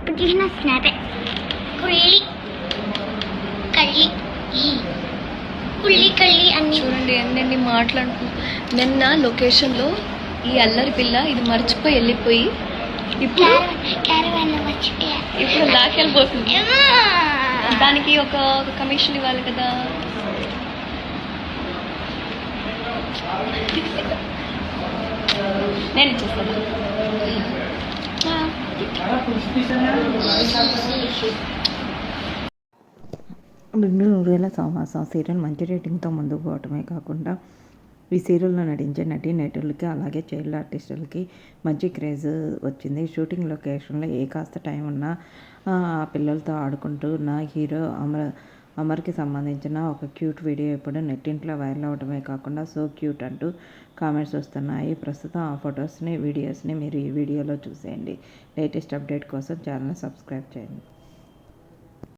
ఇప్పుడు తీసిన స్నాపే కుళ్ళి కళ్ళి కుళ్ళి కళ్ళి అన్ని చూడండి ఎన్ని మాట్లాడుతున్నా. నిన్న లొకేషన్లో ఈ అల్లరి పిల్ల ఇది మర్చిపోయి వెళ్ళిపోయి ఇప్పుడు లాకెళ్ళిపోతుంది. దానికి ఒక కమిషన్ ఇవ్వాలి కదా. నేను ఇచ్చేస్తాను. రెండు నూరేళ్ల సావాసం సీరియల్ మంచి రేటింగ్తో ముందుకు పోవటమే కాకుండా ఈ సీరియల్లో నటించే నటులకి అలాగే చైల్డ్ ఆర్టిస్టులకి మంచి క్రేజ్ వచ్చింది. షూటింగ్ లొకేషన్లో ఏ కాస్త టైం ఉన్నా ఆ పిల్లలతో ఆడుకుంటూ నా హీరో అమర్కి సంబంధించిన ఒక క్యూట్ వీడియో ఇప్పుడు నెట్టింట్లో వైరల్ అవడమే కాకుండా సో క్యూట్ అంటూ కామెంట్స్ వస్తున్నాయి. ప్రస్తుతం ఆ ఫొటోస్ని వీడియోస్ని మీరు ఈ వీడియోలో చూసేయండి. లేటెస్ట్ అప్డేట్ కోసం ఛానల్ని సబ్స్క్రైబ్ చేయండి.